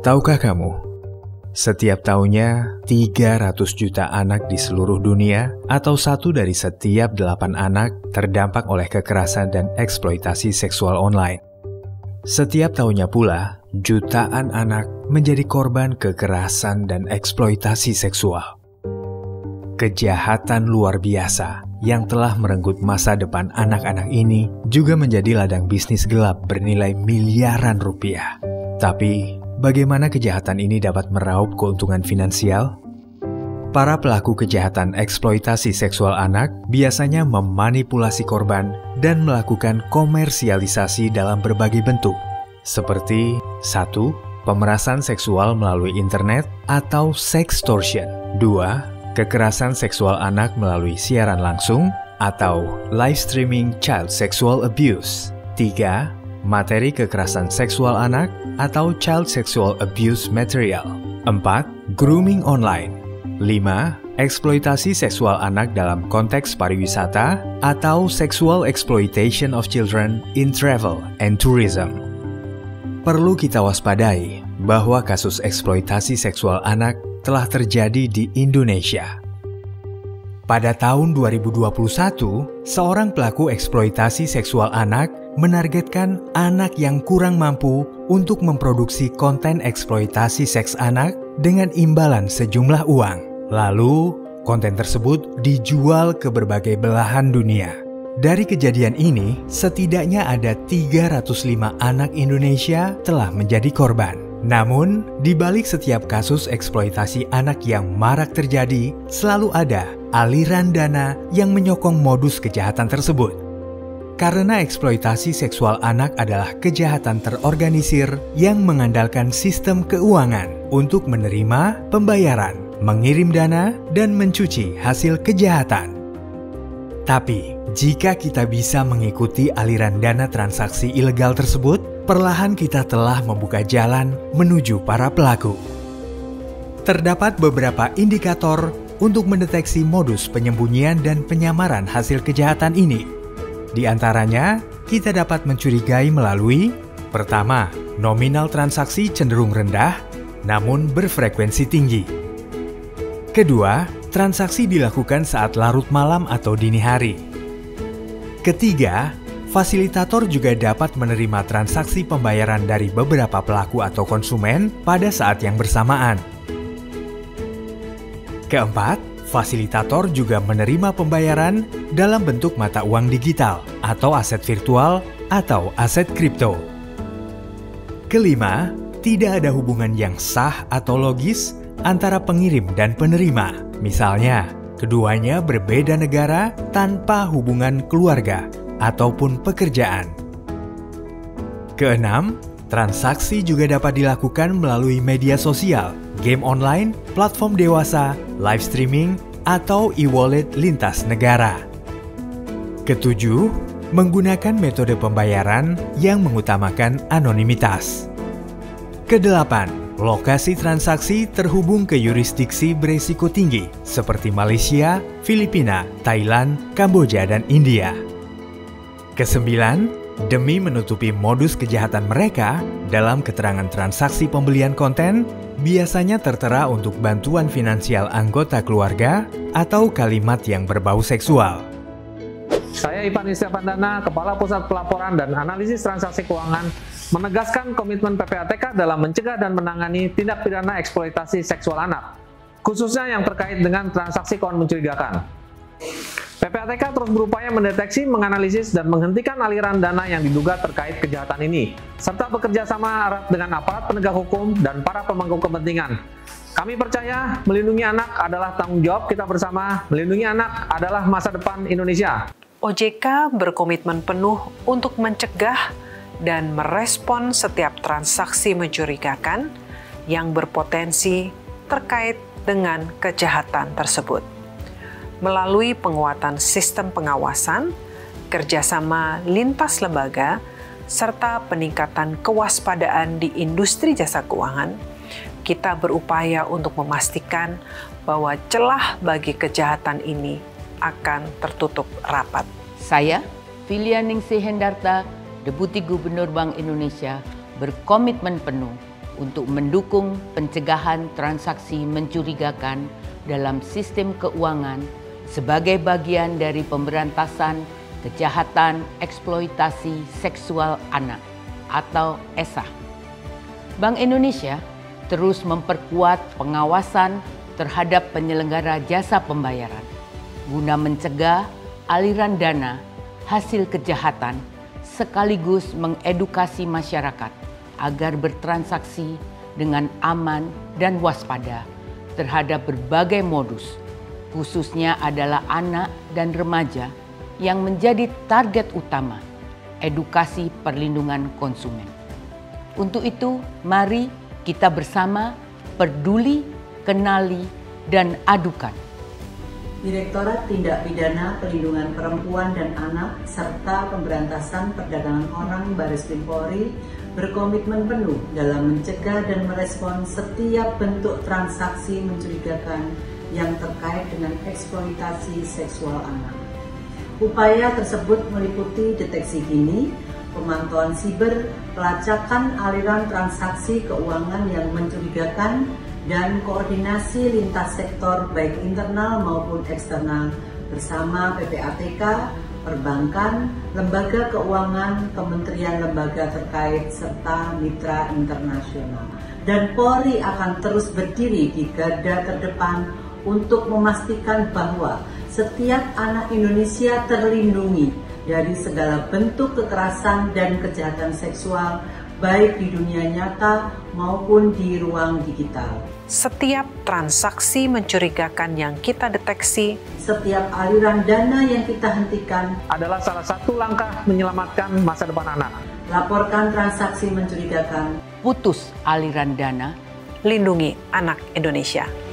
Tahukah kamu, setiap tahunnya 300 juta anak di seluruh dunia atau 1 dari setiap 8 anak terdampak oleh kekerasan dan eksploitasi seksual online. Setiap tahunnya pula, jutaan anak menjadi korban kekerasan dan eksploitasi seksual. Kejahatan luar biasa yang telah merenggut masa depan anak-anak ini juga menjadi ladang bisnis gelap bernilai miliaran rupiah. Tapi, bagaimana kejahatan ini dapat meraup keuntungan finansial? Para pelaku kejahatan eksploitasi seksual anak biasanya memanipulasi korban dan melakukan komersialisasi dalam berbagai bentuk, seperti 1. Pemerasan seksual melalui internet atau sextortion. 2. Kekerasan seksual anak melalui siaran langsung atau live streaming child sexual abuse. 3. Materi kekerasan seksual anak atau child sexual abuse material. 4. Grooming online. 5. Eksploitasi seksual anak dalam konteks pariwisata atau sexual exploitation of children in travel and tourism. Perlu kita waspadai bahwa kasus eksploitasi seksual anak telah terjadi di Indonesia. Pada tahun 2021, seorang pelaku eksploitasi seksual anak menargetkan anak yang kurang mampu untuk memproduksi konten eksploitasi seks anak dengan imbalan sejumlah uang. Lalu, konten tersebut dijual ke berbagai belahan dunia. Dari kejadian ini, setidaknya ada 305 anak Indonesia telah menjadi korban. Namun, di balik setiap kasus eksploitasi anak yang marak terjadi, selalu ada aliran dana yang menyokong modus kejahatan tersebut. Karena eksploitasi seksual anak adalah kejahatan terorganisir yang mengandalkan sistem keuangan untuk menerima pembayaran, mengirim dana, dan mencuci hasil kejahatan. Tapi, jika kita bisa mengikuti aliran dana transaksi ilegal tersebut, perlahan kita telah membuka jalan menuju para pelaku. Terdapat beberapa indikator untuk mendeteksi modus penyembunyian dan penyamaran hasil kejahatan ini. Di antaranya, kita dapat mencurigai melalui: pertama, nominal transaksi cenderung rendah, namun berfrekuensi tinggi. Kedua, transaksi dilakukan saat larut malam atau dini hari. Ketiga, fasilitator juga dapat menerima transaksi pembayaran dari beberapa pelaku atau konsumen pada saat yang bersamaan. Keempat, fasilitator juga menerima pembayaran dalam bentuk mata uang digital atau aset virtual atau aset kripto. Kelima, tidak ada hubungan yang sah atau logis antara pengirim dan penerima. Misalnya, keduanya berbeda negara tanpa hubungan keluarga ataupun pekerjaan. Keenam, transaksi juga dapat dilakukan melalui media sosial, game online, platform dewasa, live streaming, atau e-wallet lintas negara. Ketujuh, menggunakan metode pembayaran yang mengutamakan anonimitas. Kedelapan, lokasi transaksi terhubung ke yurisdiksi berisiko tinggi seperti Malaysia, Filipina, Thailand, Kamboja, dan India. Kesembilan, demi menutupi modus kejahatan mereka, dalam keterangan transaksi pembelian konten, biasanya tertera untuk bantuan finansial anggota keluarga atau kalimat yang berbau seksual. Saya Ivan Istiavandana, Kepala Pusat Pelaporan dan Analisis Transaksi Keuangan, menegaskan komitmen PPATK dalam mencegah dan menangani tindak pidana eksploitasi seksual anak, khususnya yang terkait dengan transaksi keuangan mencurigakan. PPATK terus berupaya mendeteksi, menganalisis, dan menghentikan aliran dana yang diduga terkait kejahatan ini, serta bekerja sama erat dengan aparat penegak hukum dan para pemangku kepentingan. Kami percaya melindungi anak adalah tanggung jawab kita bersama, melindungi anak adalah masa depan Indonesia. OJK berkomitmen penuh untuk mencegah dan merespon setiap transaksi mencurigakan yang berpotensi terkait dengan kejahatan tersebut. Melalui penguatan sistem pengawasan, kerjasama lintas lembaga, serta peningkatan kewaspadaan di industri jasa keuangan, kita berupaya untuk memastikan bahwa celah bagi kejahatan ini akan tertutup rapat. Saya, Filianingsih Hendarta, Deputi Gubernur Bank Indonesia, berkomitmen penuh untuk mendukung pencegahan transaksi mencurigakan dalam sistem keuangan sebagai bagian dari pemberantasan kejahatan eksploitasi seksual anak atau ESA. Bank Indonesia terus memperkuat pengawasan terhadap penyelenggara jasa pembayaran guna mencegah aliran dana hasil kejahatan sekaligus mengedukasi masyarakat agar bertransaksi dengan aman dan waspada terhadap berbagai modus, khususnya adalah anak dan remaja yang menjadi target utama edukasi perlindungan konsumen. Untuk itu, mari kita bersama peduli, kenali, dan adukan. Direktorat Tindak Pidana Perlindungan Perempuan dan Anak serta Pemberantasan Perdagangan Orang Bareskrim Polri berkomitmen penuh dalam mencegah dan merespon setiap bentuk transaksi mencurigakan yang terkait dengan eksploitasi seksual anak. Upaya tersebut meliputi deteksi dini, pemantauan siber, pelacakan aliran transaksi keuangan yang mencurigakan, dan koordinasi lintas sektor baik internal maupun eksternal bersama PPATK, perbankan, lembaga keuangan, kementerian lembaga terkait, serta mitra internasional. Dan Polri akan terus berdiri di garda terdepan untuk memastikan bahwa setiap anak Indonesia terlindungi dari segala bentuk kekerasan dan kejahatan seksual, baik di dunia nyata maupun di ruang digital. Setiap transaksi mencurigakan yang kita deteksi, setiap aliran dana yang kita hentikan adalah salah satu langkah menyelamatkan masa depan anak. Laporkan transaksi mencurigakan. Putus aliran dana. lindungi anak Indonesia.